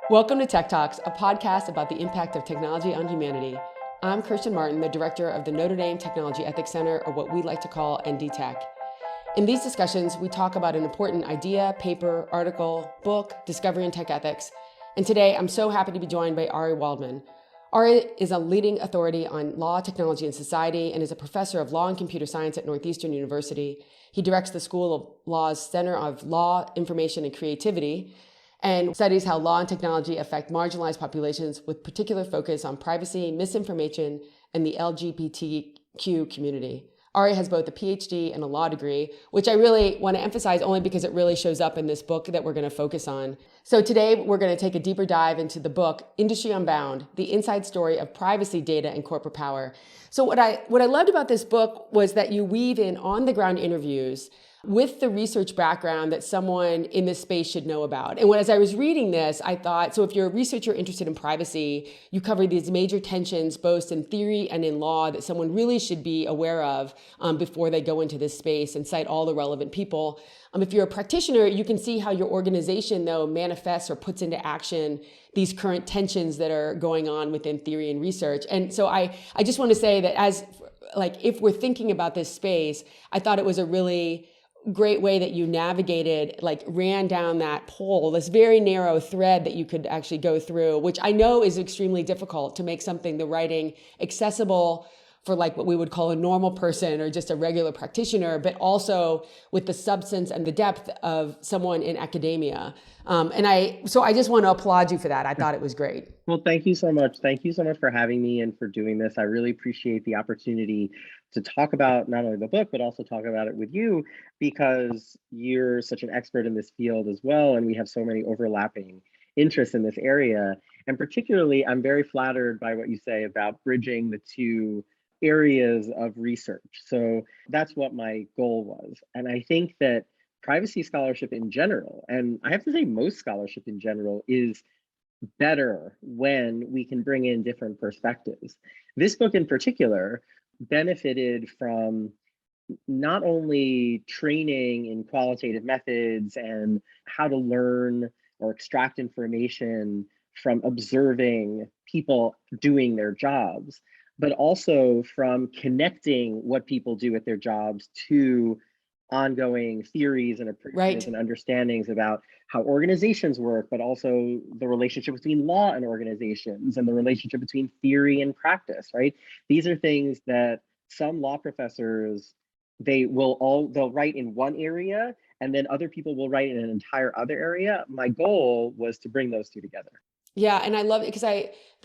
Welcome to Tech Talks, a podcast about the impact of technology on humanity. I'm Kirsten Martin, the director of the Notre Technology Ethics Center, or what we like to call ND-Tech. In these discussions, we talk about an important idea, paper, article, book, discovery in tech ethics. And today, I'm so happy to be joined by Ari Waldman. Ari is a leading authority on law, technology, and society, and is a professor of law and computer science at Northeastern University. He directs the School of Law's Center of Law, Information, and Creativity, and studies how law and technology affect marginalized populations with particular focus on privacy, misinformation, and the LGBTQ community. Ari has both a PhD and a law degree, which I really want to emphasize only because it really shows up in this book that we're going to focus on. So today we're going to take a deeper dive into the book, Industry Unbound, the inside story of privacy, data, and corporate power. So what I loved about this book was that you weave in on-the-ground interviews with the research background that someone in this space should know about. And as I was reading this, I thought, so if you're a researcher interested in privacy, you cover these major tensions, both in theory and in law, that someone really should be aware of before they go into this space, and cite all the relevant people. If you're a practitioner, you can see how your organization, though, manifests or puts into action these current tensions that are going on within theory and research. And so I just want to say that if we're thinking about this space, I thought it was a really great way that you navigated, ran down that pole, this very narrow thread that you could actually go through, which I know is extremely difficult to make the writing accessible for what we would call a normal person or just a regular practitioner, but also with the substance and the depth of someone in academia. So I just want to applaud you for that. I thought it was great. Well, thank you so much. Thank you so much for having me and for doing this. I really appreciate the opportunity to talk about not only the book, but also talk about it with you, because you're such an expert in this field as well. And we have so many overlapping interests in this area. And particularly, I'm very flattered by what you say about bridging the two areas of research. So that's what my goal was. And I think that privacy scholarship in general, and I have to say most scholarship in general, is better when we can bring in different perspectives. This book in particular benefited from not only training in qualitative methods and how to learn or extract information from observing people doing their jobs, but also from connecting what people do at their jobs to ongoing theories and approaches and understandings about how organizations work, but also the relationship between law and organizations and the relationship between theory and practice, right? These are things that some law professors, they'll write in one area, and then other people will write in an entire other area. My goal was to bring those two together. Yeah, and I love it because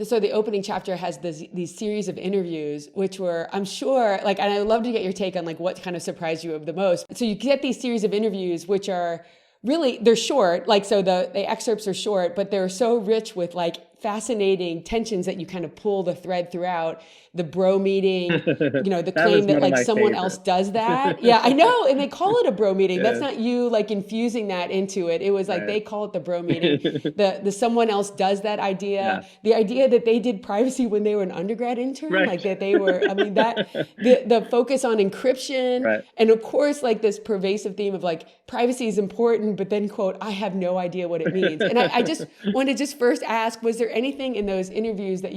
so the opening chapter has these series of interviews, which were, I'm sure, and I love to get your take on what kind of surprised you the most. So you get these series of interviews, which are really, they're short, so the excerpts are short, but they're so rich with fascinating tensions that you kind of pull the thread throughout. The bro meeting, the claim that someone else does that. Yeah, I know. And they call it a bro meeting. Yeah. That's not you infusing that into it. It was they call it the bro meeting. the someone else does that idea. Yeah. The idea that they did privacy when they were an undergrad intern, that they were, the focus on encryption. And of course, this pervasive theme of privacy is important, but then quote, I have no idea what it means. And I just want to first ask, was there anything in those interviews that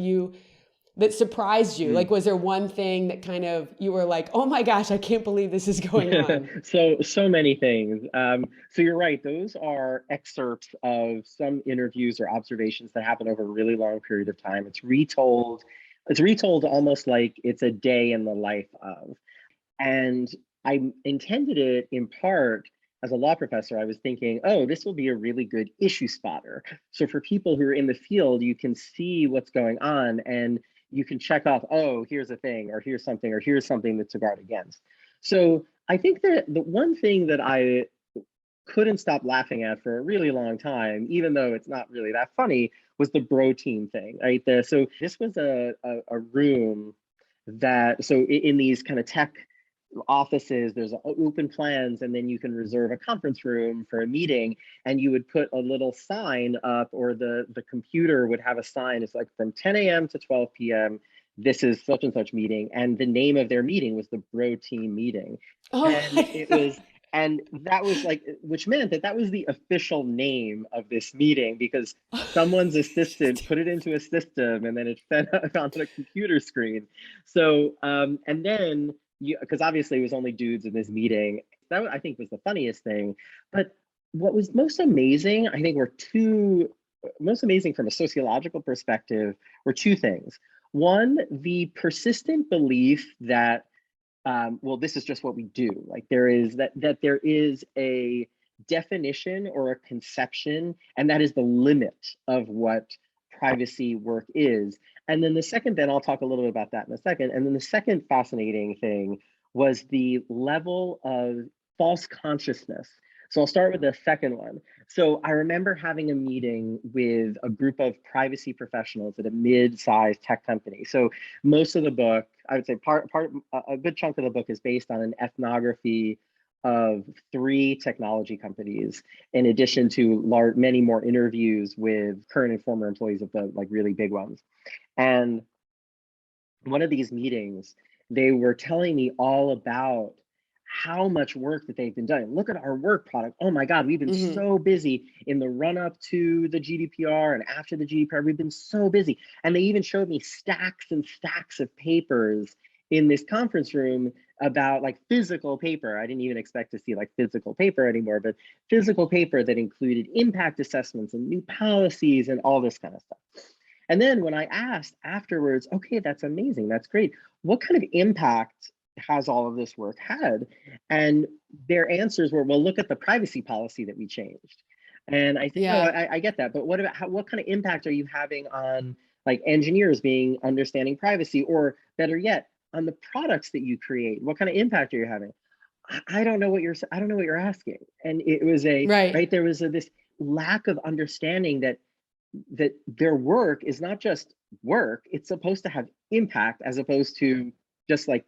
surprised you? Was there one thing that kind of, you were oh my gosh, I can't believe this is going on? So many things. So you're right. Those are excerpts of some interviews or observations that happen over a really long period of time. It's retold almost like it's a day in the life of. And I intended it in part as a law professor. I was thinking, oh, this will be a really good issue spotter. So for people who are in the field, you can see what's going on and you can check off, oh, here's a thing, or here's something that's to guard against. So I think that the one thing that I couldn't stop laughing at for a really long time, even though it's not really that funny, was the bro team thing, right? So this was a room that, so in these kind of tech offices, there's open plans, and then you can reserve a conference room for a meeting, and you would put a little sign up, or the computer would have a sign. It's from 10 a.m. to 12 p.m. This is such and such meeting, and the name of their meeting was the bro team meeting. Oh, and it was And that was like, which meant that that was the official name of this meeting because someone's assistant put it into a system and then it fed out on a computer screen. So, and then because obviously it was only dudes in this meeting, that I think was the funniest thing. But what was most amazing, I think, most amazing from a sociological perspective were two things. One, the persistent belief that well, this is just what we do. Like there is there is a definition or a conception, and that is the limit of what privacy work is. And then the second, then I'll talk a little bit about that in a second. And then the second fascinating thing was the level of false consciousness. So I'll start with the second one. So I remember having a meeting with a group of privacy professionals at a mid-sized tech company. So most of the book, I would say a good chunk of the book is based on an ethnography of 3 technology companies, in addition to many more interviews with current and former employees of the like really big ones. And one of these meetings, they were telling me all about how much work that they've been doing. Look at our work product. Oh my God, we've been so busy in the run up to the GDPR and after the GDPR, we've been so busy. And they even showed me stacks and stacks of papers in this conference room about like physical paper. I didn't even expect to see like physical paper anymore, but physical paper that included impact assessments and new policies and all this kind of stuff. And then when I asked afterwards, okay, that's amazing, that's great. What kind of impact has all of this work had? And their answers were, well, look at the privacy policy that we changed. And I think, yeah. I get that, but what about what kind of impact are you having on like engineers understanding privacy, or better yet, on the products that you create? What kind of impact are you having? I don't know what you're asking. And it was there was this lack of understanding that their work is not just work, it's supposed to have impact as opposed to just like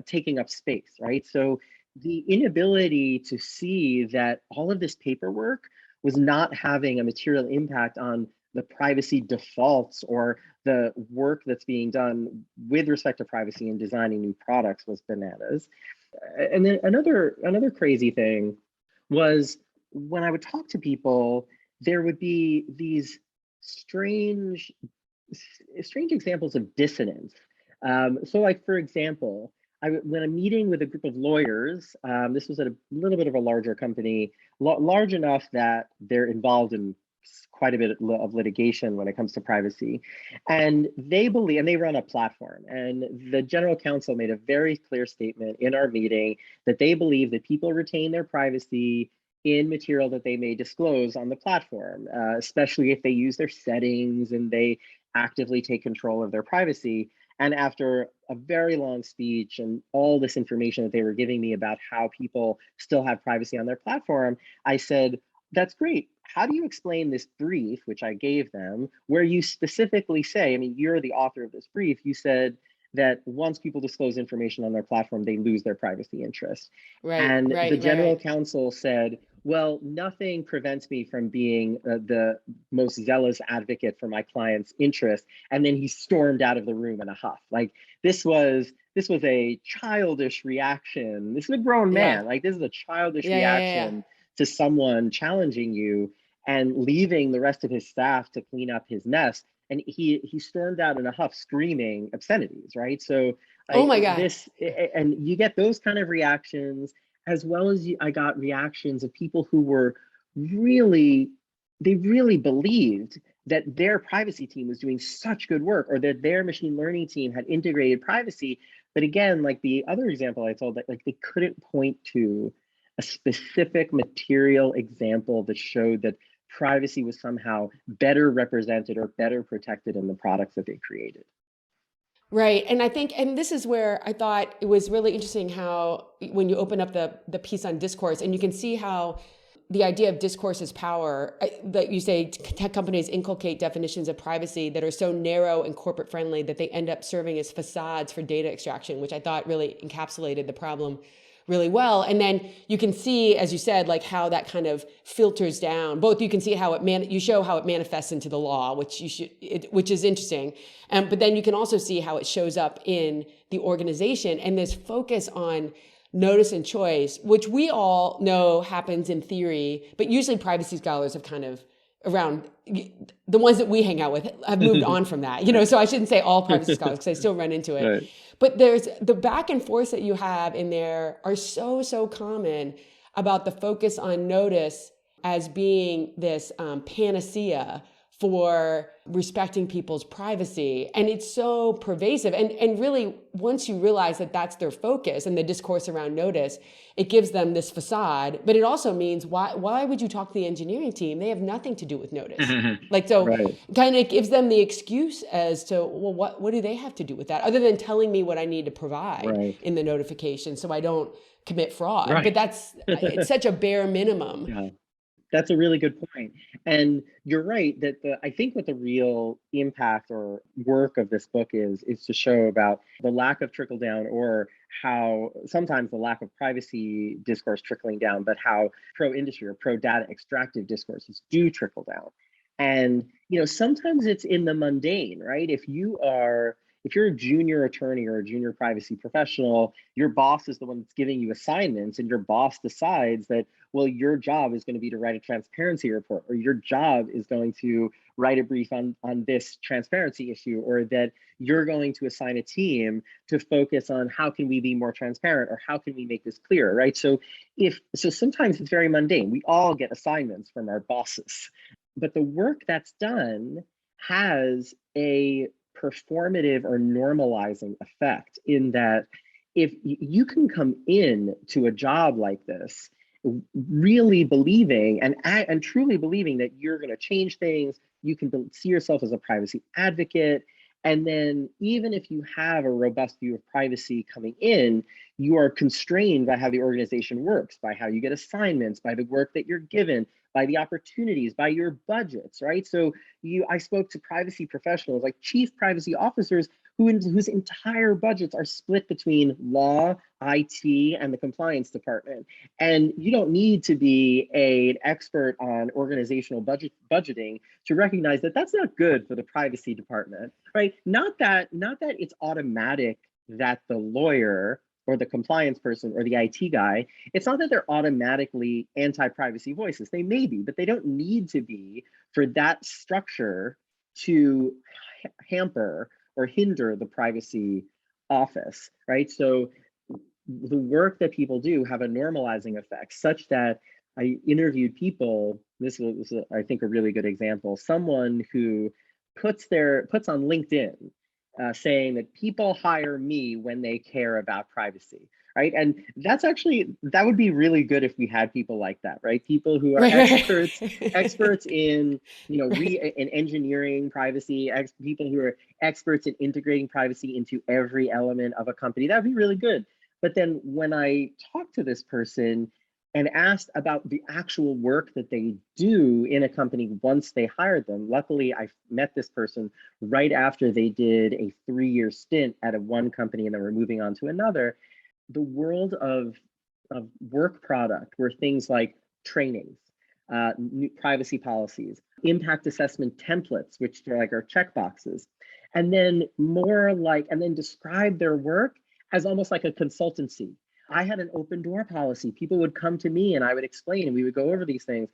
taking up space, right? So the inability to see that all of this paperwork was not having a material impact on the privacy defaults or the work that's being done with respect to privacy and designing new products was bananas. And then another crazy thing was when I would talk to people, there would be these strange examples of dissonance. So like, for example, when I'm meeting with a group of lawyers, this was at a little bit of a larger company, large enough that they're involved in quite a bit of litigation when it comes to privacy. And they believe, and they run a platform, and the general counsel made a very clear statement in our meeting that they believe that people retain their privacy in material that they may disclose on the platform, especially if they use their settings and they actively take control of their privacy. And after a very long speech and all this information that they were giving me about how people still have privacy on their platform, I said, that's great. How do you explain this brief, which I gave them, where you specifically say, I mean, you're the author of this brief, you said that once people disclose information on their platform, they lose their privacy interest. And the general counsel said, well, nothing prevents me from being the most zealous advocate for my client's interest. And then he stormed out of the room in a huff. Like this was a childish reaction. This is a grown man. Like this is a childish reaction to someone challenging you and leaving the rest of his staff to clean up his mess. And he stormed out in a huff screaming obscenities, right? So oh my God. And you get those kind of reactions, as well as I got reactions of people who were really believed that their privacy team was doing such good work, or that their machine learning team had integrated privacy. But again, like the other example I told, that like they couldn't point to a specific material example that showed that privacy was somehow better represented or better protected in the products that they created. Right. And I think, and this is where I thought it was really interesting how when you open up the piece on discourse, and you can see how the idea of discourse is power, that you say tech companies inculcate definitions of privacy that are so narrow and corporate friendly that they end up serving as facades for data extraction, which I thought really encapsulated the problem really well. And then you can see, as you said, like how that kind of filters down. Both you can see how you show how it manifests into the law, which which is interesting. But then you can also see how it shows up in the organization, and this focus on notice and choice, which we all know happens in theory, but usually privacy scholars have kind of around the ones that we hang out with have moved on from that, so I shouldn't say all privacy scholars because I still run into it. Right. But there's the back and forth that you have in there are so common about the focus on notice as being this panacea for respecting people's privacy. And it's so pervasive. And really, once you realize that that's their focus and the discourse around notice, it gives them this facade. But it also means, why would you talk to the engineering team? They have nothing to do with notice. Right. Kind of gives them the excuse as to, well, what do they have to do with that? Other than telling me what I need to provide in the notification so I don't commit fraud. Right. But it's such a bare minimum. Yeah. That's a really good point. And you're right that I think what the real impact or work of this book is to show about the lack of trickle down, or how sometimes the lack of privacy discourse trickling down, but how pro-industry or pro-data extractive discourses do trickle down. And, sometimes it's in the mundane, right? If you're a junior attorney or a junior privacy professional, your boss is the one that's giving you assignments, and your boss decides that, well, your job is going to be to write a transparency report, or your job is going to write a brief on this transparency issue, or that you're going to assign a team to focus on how can we be more transparent, or how can we make this clearer, right? So sometimes it's very mundane. We all get assignments from our bosses, but the work that's done has a performative or normalizing effect, in that if you can come in to a job like this really believing and truly believing that you're going to change things, you can see yourself as a privacy advocate. And then even if you have a robust view of privacy coming in, you are constrained by how the organization works, by how you get assignments, by the work that you're given, by the opportunities, by your budgets, right? So I spoke to privacy professionals, like chief privacy officers, whose entire budgets are split between law, IT, and the compliance department. And you don't need to be an expert on organizational budgeting to recognize that that's not good for the privacy department, right? Not that it's automatic that the lawyer or the compliance person or the IT guy, it's not that they're automatically anti-privacy voices. They may be, but they don't need to be for that structure to hamper or hinder the privacy office, right? So the work that people do have a normalizing effect, such that I interviewed people, this was I think a really good example, someone who puts on LinkedIn saying that people hire me when they care about privacy, right? And that would be really good if we had people like that, right? People who are experts in, in engineering privacy, people who are experts in integrating privacy into every element of a company. That'd be really good. But then when I talked to this person and asked about the actual work that they do in a company once they hired them, luckily I met this person right after they did a 3-year stint at one company and then were moving on to another. The world of work product were things like trainings, new privacy policies, impact assessment templates, which are checkboxes, and then describe their work as almost like a consultancy. I had an open door policy. People would come to me and I would explain, and we would go over these things.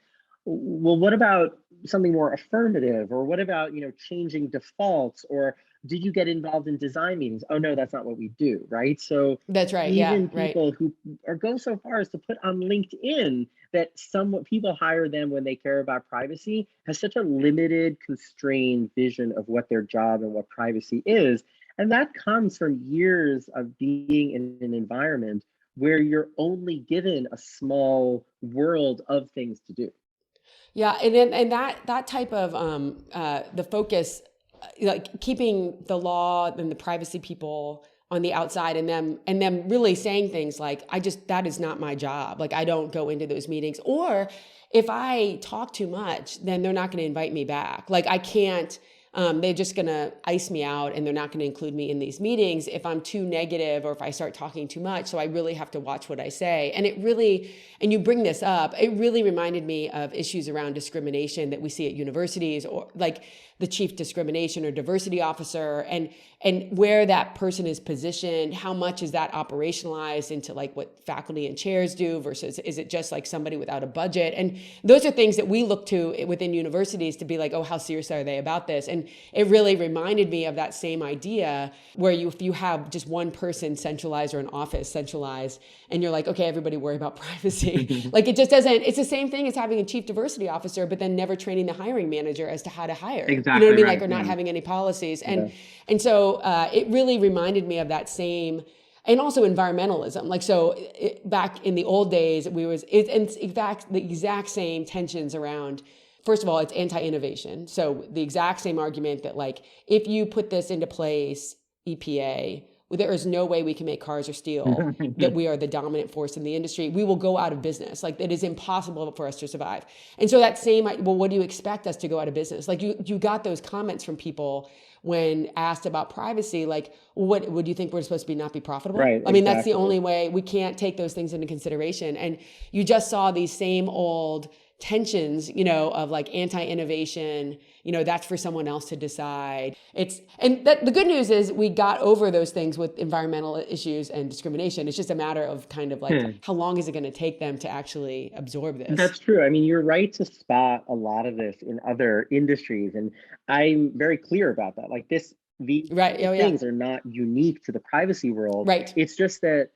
Well, what about something more affirmative? Or what about, changing defaults? Or did you get involved in design meetings? Oh no, that's not what we do, right? So that's right. Even people who go so far as to put on LinkedIn that people hire them when they care about privacy has such a limited, constrained vision of what their job and what privacy is. And that comes from years of being in an environment where you're only given a small world of things to do. Yeah, and that type of the focus, like keeping the law and the privacy people on the outside, and them really saying things like, that is not my job. Like, I don't go into those meetings, or if I talk too much, then they're not going to invite me back. Like, I can't they're just going to ice me out and they're not going to include me in these meetings if I'm too negative or if I start talking too much. So I really have to watch what I say. And it really, and you bring this up, it really reminded me of issues around discrimination that we see at universities, or like the chief discrimination or diversity officer, and where that person is positioned, how much is that operationalized into like what faculty and chairs do versus is it just like somebody without a budget? And those are things that we look to within universities to be like, oh, how serious are they about this? And it really reminded me of that same idea where if you have just one person centralized or an office centralized and you're like, okay, everybody worry about privacy. Like it just doesn't, it's the same thing as having a chief diversity officer, but then never training the hiring manager as to how to hire. Exactly, you know what I mean? right. Like, or not having any policies. And so it really reminded me of that same, and also environmentalism. Like, so back in the old days, in fact, the exact same tensions around, first of all, it's anti-innovation. So the exact same argument that like, if you put this into place, EPA, there is no way we can make cars or steel, that we are the dominant force in the industry. We will go out of business. Like it is impossible for us to survive. And so that same, well, what do you expect us to go out of business? Like you got those comments from people when asked about privacy, like, what would you think we're supposed to be not be profitable? Right, I mean, that's the only way. We can't take those things into consideration. And you just saw these same old tensions, of like anti-innovation, that's for someone else to decide. The good news is we got over those things with environmental issues and discrimination. It's just a matter of kind of like, how long is it going to take them to actually absorb this? That's true. I mean, you're right to spot a lot of this in other industries. And I'm very clear about that. Like these things are not unique to the privacy world. Right. It's just that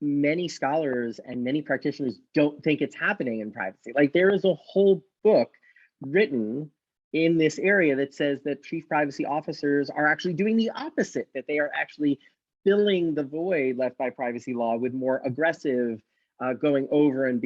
many scholars and many practitioners don't think it's happening in privacy. Like there is a whole book written in this area that says that chief privacy officers are actually doing the opposite, that they are actually filling the void left by privacy law with more aggressive going over and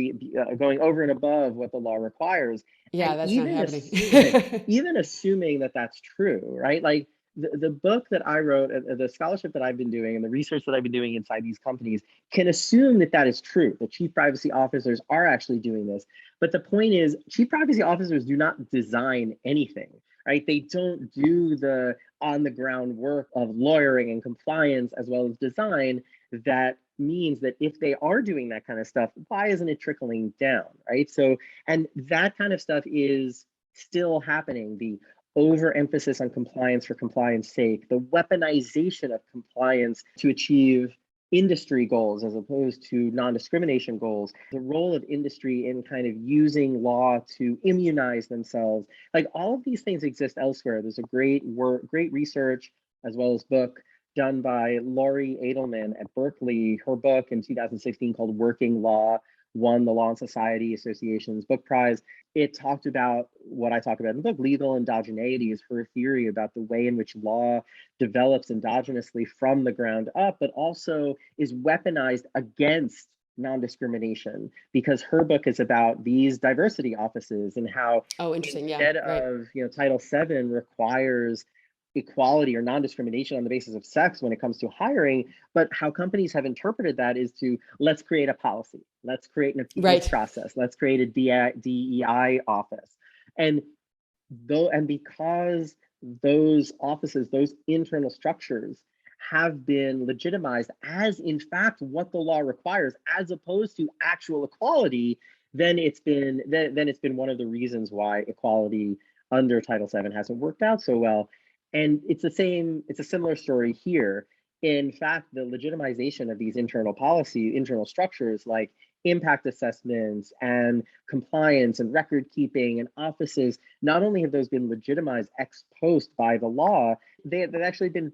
above what the law requires. Yeah, and that's not happening. Even assuming that that's true, right? Like the book that I wrote, the scholarship that I've been doing, and the research that I've been doing inside these companies can assume that that is true. The chief privacy officers are actually doing this. But the point is, chief privacy officers do not design anything, right? They don't do the on-the-ground work of lawyering and compliance as well as design. That means that if they are doing that kind of stuff, why isn't it trickling down, right? So, and that kind of stuff is still happening. The overemphasis on compliance for compliance sake, the weaponization of compliance to achieve industry goals as opposed to non-discrimination goals, the role of industry in kind of using law to immunize themselves. Like all of these things exist elsewhere. There's a great research as well as book done by Laurie Edelman at Berkeley. Her book in 2016 called Working Law won the Law and Society Association's book prize. It talked about what I talk about in the book, legal endogeneity is her theory about the way in which law develops endogenously from the ground up, but also is weaponized against non-discrimination, because her book is about these diversity offices and how instead of Title VII requires equality or non-discrimination on the basis of sex when it comes to hiring, but how companies have interpreted that is to, let's create a policy, let's create an appeals process, let's create a DEI office. And because those offices, those internal structures have been legitimized as in fact what the law requires, as opposed to actual equality, then it's been one of the reasons why equality under Title VII hasn't worked out so well. And it's a similar story here. In fact, the legitimization of these internal structures like impact assessments and compliance and record keeping and offices, not only have those been legitimized ex post by the law, they've actually been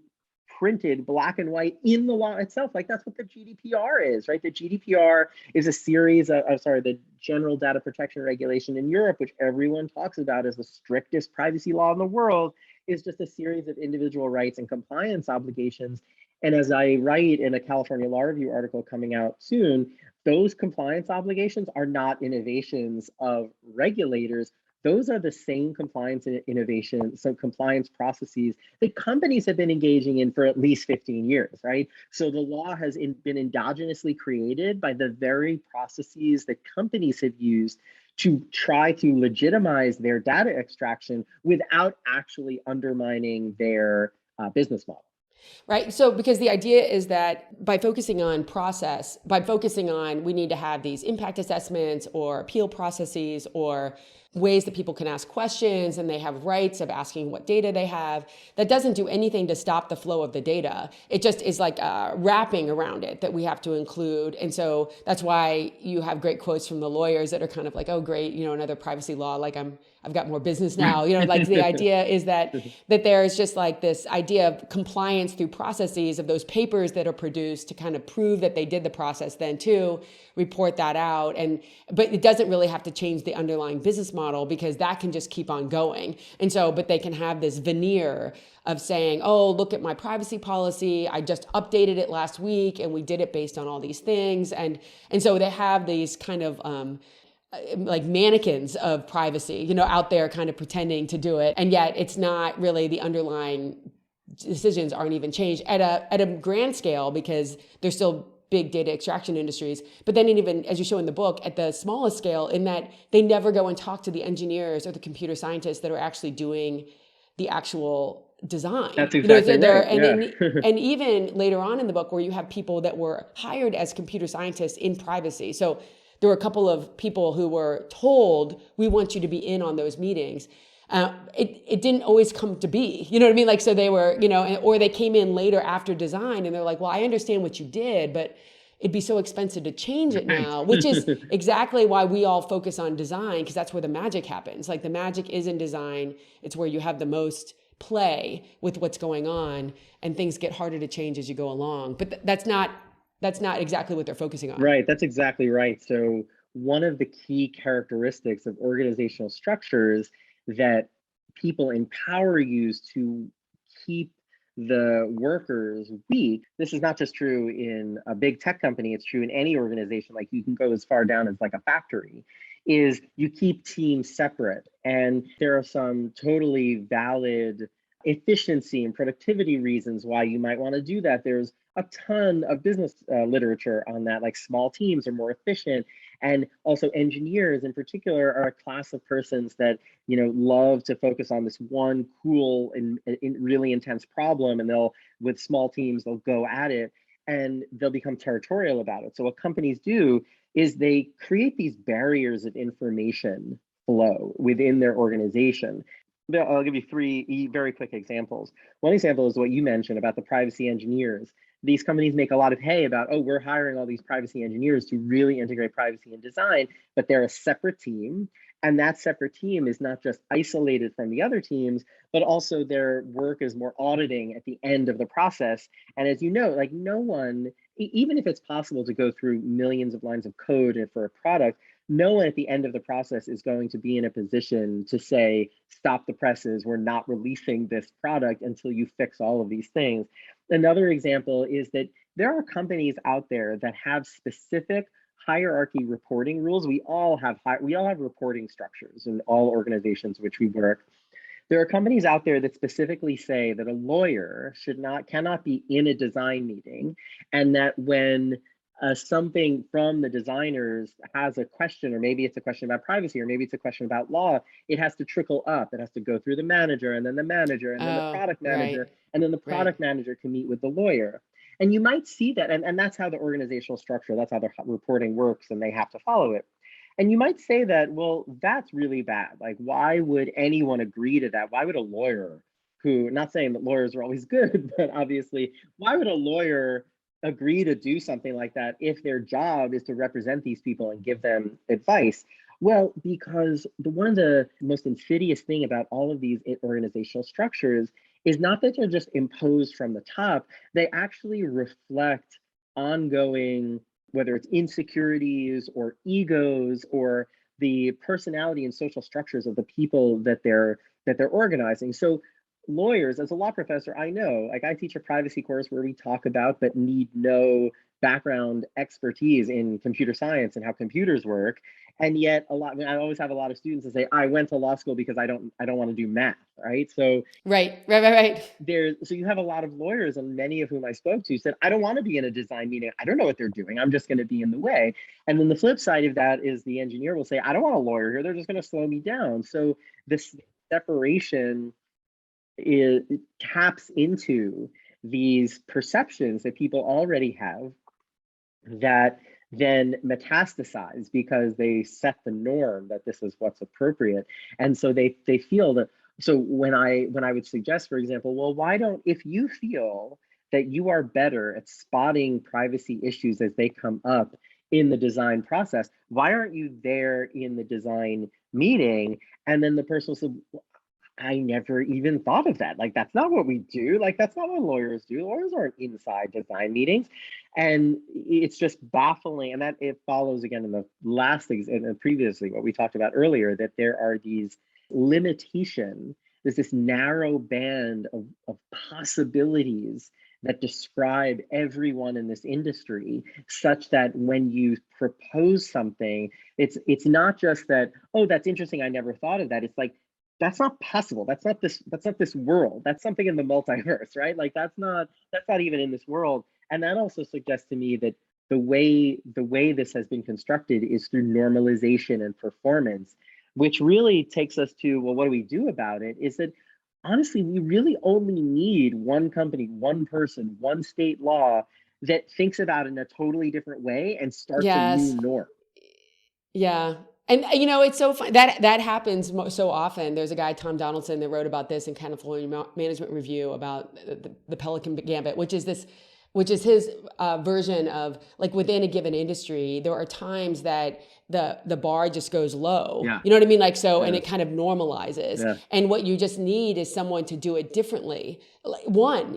printed black and white in the law itself. Like that's what the GDPR is, right? The GDPR is a series of, the General Data Protection Regulation in Europe, which everyone talks about as the strictest privacy law in the world, is just a series of individual rights and compliance obligations. And as I write in a California Law Review article coming out soon, those compliance obligations are not innovations of regulators. Those are the same compliance and innovation, some compliance processes that companies have been engaging in for at least 15 years, right? So the law has been endogenously created by the very processes that companies have used to try to legitimize their data extraction without actually undermining their business model. Right. So, because the idea is that by focusing on process, by focusing on we need to have these impact assessments or appeal processes or ways that people can ask questions and they have rights of asking what data they have, that doesn't do anything to stop the flow of the data. It just is like wrapping around it that we have to include. And so that's why you have great quotes from the lawyers that are kind of like, oh, great, another privacy law, like I've got more business now. Like the idea is that there's just like this idea of compliance through processes of those papers that are produced to kind of prove that they did the process, then too report that out. But it doesn't really have to change the underlying business model because that can just keep on going. And so, but they can have this veneer of saying, oh, look at my privacy policy. I just updated it last week and we did it based on all these things. And so they have these kind of like mannequins of privacy, out there kind of pretending to do it. And yet it's not really the underlying decisions aren't even changed at a grand scale because there's still big data extraction industries. But then even, as you show in the book, at the smallest scale, in that they never go and talk to the engineers or the computer scientists that are actually doing the actual design. That's exactly right. And even later on in the book where you have people that were hired as computer scientists in privacy. So there were a couple of people who were told, we want you to be in on those meetings. It didn't always come to be, you know what I mean? Like, so they were, or they came in later after design and they're like, well, I understand what you did, but it'd be so expensive to change it now, which is exactly why we all focus on design, because that's where the magic happens. Like the magic is in design. It's where you have the most play with what's going on and things get harder to change as you go along. But that's not exactly what they're focusing on. Right, that's exactly right. So one of the key characteristics of organizational structures that people in power use to keep the workers weak, this is not just true in a big tech company, it's true in any organization, like you can go as far down as like a factory, is you keep teams separate. And there are some totally valid efficiency and productivity reasons why you might want to do that. There's a ton of business literature on that, like small teams are more efficient. And also engineers in particular are a class of persons that, love to focus on this one cool and really intense problem. And with small teams, they'll go at it and they'll become territorial about it. So what companies do is they create these barriers of information flow within their organization. I'll give you three very quick examples. One example is what you mentioned about the privacy engineers. These companies make a lot of hay about, oh, we're hiring all these privacy engineers to really integrate privacy and design, but they're a separate team. And that separate team is not just isolated from the other teams, but also their work is more auditing at the end of the process. And as you know, like no one, even if it's possible to go through millions of lines of code for a product, no one at the end of the process is going to be in a position to say, stop the presses, we're not releasing this product until you fix all of these things. Another example is that there are companies out there that have specific hierarchy reporting rules. We all have reporting structures in all organizations which we work. There are companies out there that specifically say that a lawyer cannot be in a design meeting, and that when something from the designers has a question, or maybe it's a question about privacy, or maybe it's a question about law, it has to trickle up. It has to go through the manager, and then the manager, and then the product manager, right. And then the product manager can meet with the lawyer. And you might see that, and that's how the organizational structure, that's how the reporting works, and they have to follow it. And you might say that, well, that's really bad. Like, why would anyone agree to that? Why would a lawyer who, not saying that lawyers are always good, but obviously, why would a lawyer agree to do something like that if their job is to represent these people and give them advice? Well, because one of the most insidious thing about all of these organizational structures is not that they're just imposed from the top, they actually reflect ongoing, whether it's insecurities or egos or the personality and social structures of the people that they're organizing. So lawyers, as a law professor, I know, like I teach a privacy course where we talk about but need no background expertise in computer science and how computers work. And yet I always have a lot of students that say, I went to law school because I don't want to do math, right? So right. so you have a lot of lawyers, and many of whom I spoke to said, I don't want to be in a design meeting. I don't know what they're doing. I'm just going to be in the way. And then the flip side of that is the engineer will say, I don't want a lawyer here. They're just going to slow me down. So this separation taps into these perceptions that people already have that then metastasize because they set the norm that this is what's appropriate. And so they feel that. So when I would suggest, for example, well, why don't, if you feel that you are better at spotting privacy issues as they come up in the design process, why aren't you there in the design meeting? And then the person will say, I never even thought of that. Like, that's not what we do. Like, that's not what lawyers do. Lawyers aren't inside design meetings. And it's just baffling. And that it follows again in the last things, and previously what we talked about earlier, that there are these limitations. There's this narrow band of possibilities that describe everyone in this industry, such that when you propose something, it's not just that, oh, that's interesting, I never thought of that. It's like, that's not possible. That's not this world. That's something in the multiverse, right? Like that's not even in this world. And that also suggests to me that the way this has been constructed is through normalization and performance, which really takes us to, well, what do we do about it? Is that honestly, we really only need one company, one person, one state law that thinks about it in a totally different way and starts a new norm. Yeah. And it's so fun that happens so often. There's a guy, Tom Donaldson, that wrote about this in California Management Review about the Pelican Gambit, which is his version of, like, within a given industry, there are times that the bar just goes low. Yeah. You know what I mean? Like, so, and it kind of normalizes. Yeah. And what you just need is someone to do it differently. Like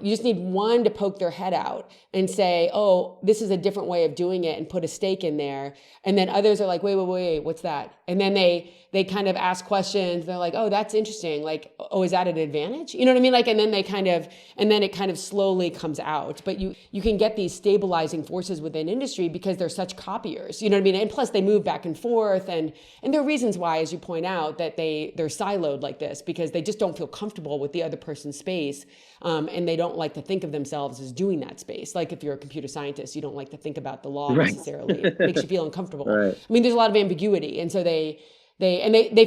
you just need one to poke their head out and say, oh, this is a different way of doing it, and put a stake in there. And then others are like, wait, what's that? And then they kind of ask questions. They're like, oh, that's interesting. Like, oh, is that an advantage? You know what I mean? Like, and then it kind of slowly comes out. But you can get these stabilizing forces within industry because they're such copiers. You know what I mean? And plus they move back and forth. And there are reasons why, as you point out, that they're siloed like this because they just don't feel comfortable with the other person's space. And they don't like to think of themselves as doing that space. Like if you're a computer scientist, you don't like to think about the law necessarily. It makes you feel uncomfortable. Right. I mean, there's a lot of ambiguity. And so they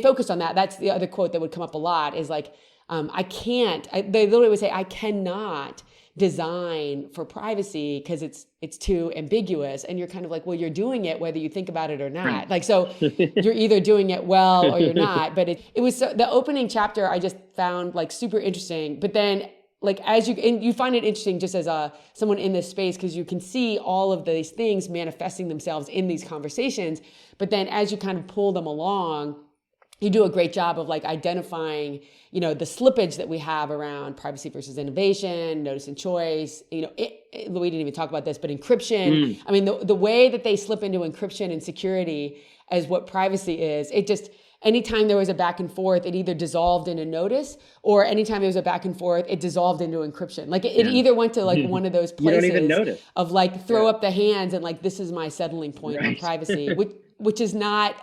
focused on that. That's the other quote that would come up a lot is like, they literally would say, I cannot design for privacy because it's too ambiguous. And you're kind of like, well, you're doing it whether you think about it or not. Right. Like, so you're either doing it well or you're not. But it was the opening chapter I just found like super interesting. But then like you find it interesting just as someone in this space because you can see all of these things manifesting themselves in these conversations. But then as you kind of pull them along, you do a great job of like identifying, the slippage that we have around privacy versus innovation, notice and choice. We didn't even talk about this, but encryption. I mean, the way that they slip into encryption and security as what privacy is, it just, anytime there was a back and forth, it either dissolved in a notice, or anytime there was a back and forth, it dissolved into encryption. Like it either went to like one of those places you don't even notice. Of like throw up the hands and like, this is my settling point on privacy, which is not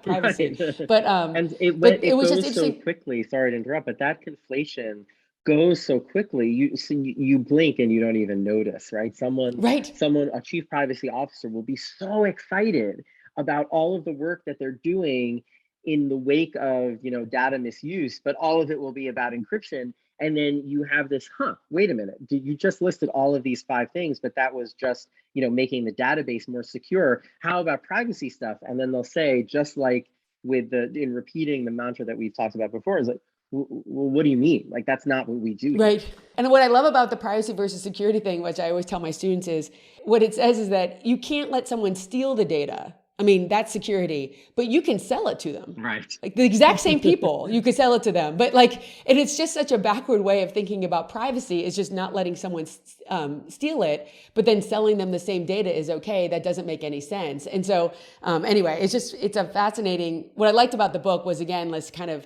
privacy. Right. But and it was goes just interesting. So quickly. Sorry to interrupt, but that conflation goes so quickly. You blink and you don't even notice, right? A chief privacy officer will be so excited about all of the work that they're doing in the wake of data misuse, but all of it will be about encryption. And then you have this, wait a minute, you just listed all of these 5 things, but that was just, making the database more secure. How about privacy stuff? And then they'll say, just like in repeating the mantra that we've talked about before, is like, well, what do you mean? Like, that's not what we do. Right. And what I love about the privacy versus security thing, which I always tell my students, is what it says is that you can't let someone steal the data. I mean, that's security, but you can sell it to them. Right. Like the exact same people, you could sell it to them. But like, and it's just such a backward way of thinking about privacy, is just not letting someone steal it, but then selling them the same data is okay. That doesn't make any sense. And so anyway, it's a fascinating, what I liked about the book was, again, let's kind of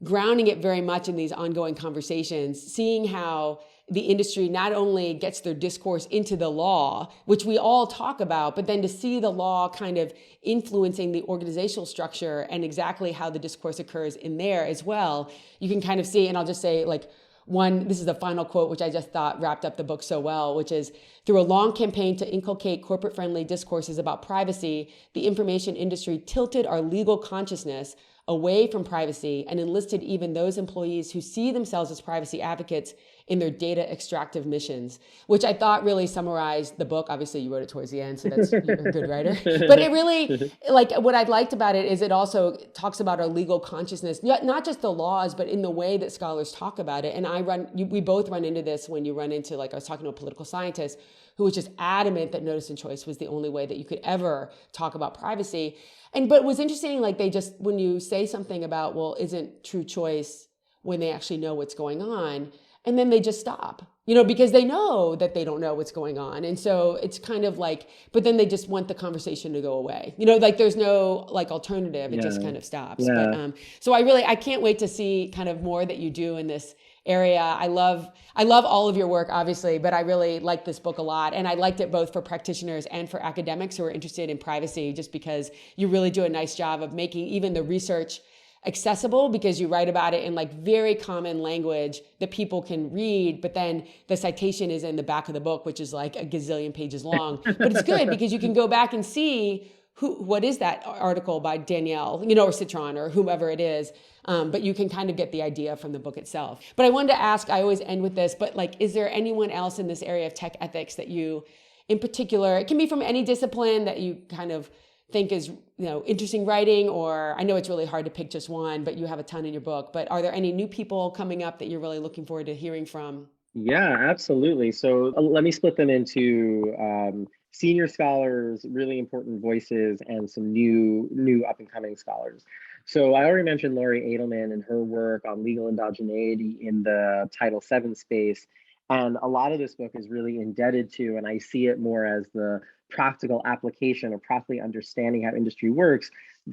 grounding it very much in these ongoing conversations, seeing how the industry not only gets their discourse into the law, which we all talk about, but then to see the law kind of influencing the organizational structure and exactly how the discourse occurs in there as well. You can kind of see, and I'll just say like this is the final quote, which I just thought wrapped up the book so well, which is, through a long campaign to inculcate corporate-friendly discourses about privacy, the information industry tilted our legal consciousness away from privacy and enlisted even those employees who see themselves as privacy advocates in their data extractive missions, which I thought really summarized the book. Obviously, you wrote it towards the end, so you're a good writer. But it really, like, what I liked about it is it also talks about our legal consciousness, not just the laws, but in the way that scholars talk about it. And we both run into this when you run into, like, I was talking to a political scientist who was just adamant that notice and choice was the only way that you could ever talk about privacy. But it was interesting, like, when you say something about, well, isn't true choice when they actually know what's going on, and then they just stop, because they know that they don't know what's going on. And so it's kind of like, but then they just want the conversation to go away. Like there's no like alternative. It just kind of stops. Yeah. But so I can't wait to see kind of more that you do in this area. I love all of your work, obviously, but I really like this book a lot. And I liked it both for practitioners and for academics who are interested in privacy, just because you really do a nice job of making even the research accessible, because you write about it in like very common language that people can read, but then the citation is in the back of the book, which is like a gazillion pages long. But it's good because you can go back and see what is that article by Danielle, or Citron or whomever it is. But you can kind of get the idea from the book itself. But I wanted to ask, I always end with this, but like, is there anyone else in this area of tech ethics that you, in particular, it can be from any discipline, that you kind of think is interesting writing? Or I know it's really hard to pick just one, but you have a ton in your book. But are there any new people coming up that you're really looking forward to hearing from? Yeah, absolutely. So let me split them into senior scholars, really important voices, and some new up and coming scholars. So I already mentioned Laurie Edelman and her work on legal endogeneity in the Title VII space. And a lot of this book is really indebted to, and I see it more as the practical application of properly understanding how industry works,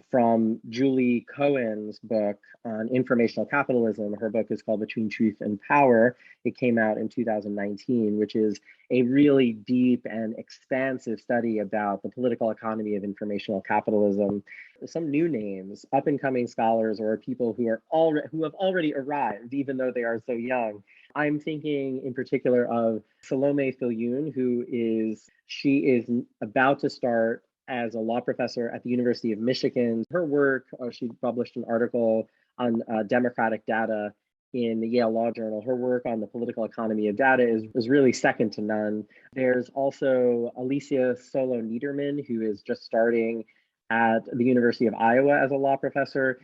from Julie Cohen's book on informational capitalism. Her book is called Between Truth and Power. It came out in 2019, which is a really deep and expansive study about the political economy of informational capitalism. Some new names, up and coming scholars, or people who have already arrived, even though they are so young. I'm thinking in particular of Salome Filyoun, she is about to start as a law professor at the University of Michigan. Her work, she published an article on democratic data in the Yale Law Journal. Her work on the political economy of data is really second to none. There's also Alicia Solo Niederman, who is just starting at the University of Iowa as a law professor.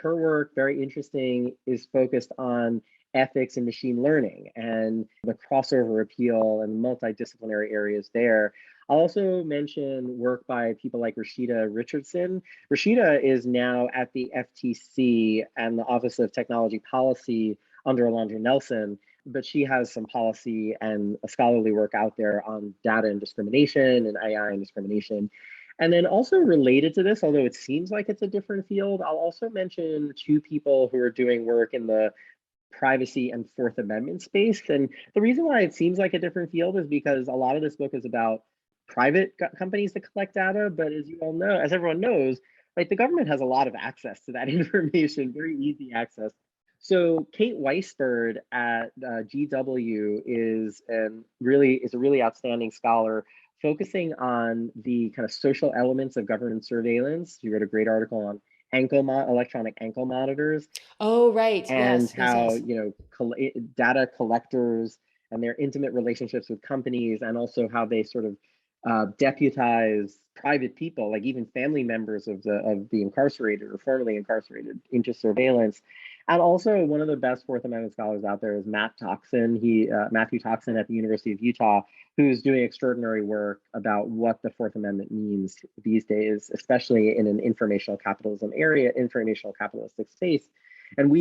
Her work, very interesting, is focused on ethics and machine learning and the crossover appeal and multidisciplinary areas there. I'll also mention work by people like Rashida Richardson. Rashida is now at the FTC and the Office of Technology Policy under Alondra Nelson, but she has some policy and scholarly work out there on data and discrimination and AI and discrimination. And then also related to this, although it seems like it's a different field, I'll also mention two people who are doing work in the privacy and Fourth Amendment space. And the reason why it seems like a different field is because a lot of this book is about private companies that collect data. But as you all know, as everyone knows, like, the government has a lot of access to that information, very easy access. So Kate Weisbird at GW is a really outstanding scholar focusing on the kind of social elements of government surveillance. She wrote a great article on electronic ankle monitors. Oh, right. And yes, how, yes. Data collectors and their intimate relationships with companies, and also how they sort of deputize private people, like even family members of the incarcerated or formerly incarcerated, into surveillance. And also, one of the best Fourth Amendment scholars out there is Matthew Toxin at the University of Utah, who's doing extraordinary work about what the Fourth Amendment means these days, especially in an informational capitalistic space. And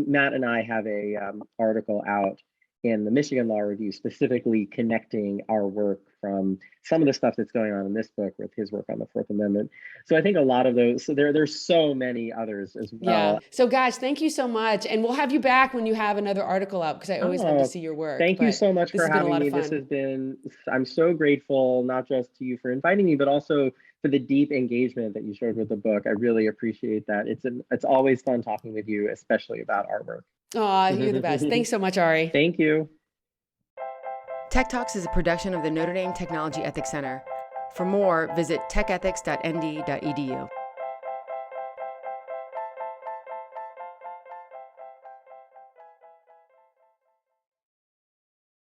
Matt and I have a article out in the Michigan Law Review, specifically connecting our work from some of the stuff that's going on in this book with his work on the Fourth Amendment. So I think a lot of those, so there's so many others as well. Yeah. So gosh, thank you so much. And we'll have you back when you have another article out, because I always love to see your work. Thank you so much for having me. This has been, I'm so grateful, not just to you for inviting me, but also for the deep engagement that you showed with the book. I really appreciate that. It's always fun talking with you, especially about our work. Oh, you're the best. Thanks so much, Ari. Thank you. TEC Talks is a production of the Notre Dame Technology Ethics Center. For more, visit techethics.nd.edu.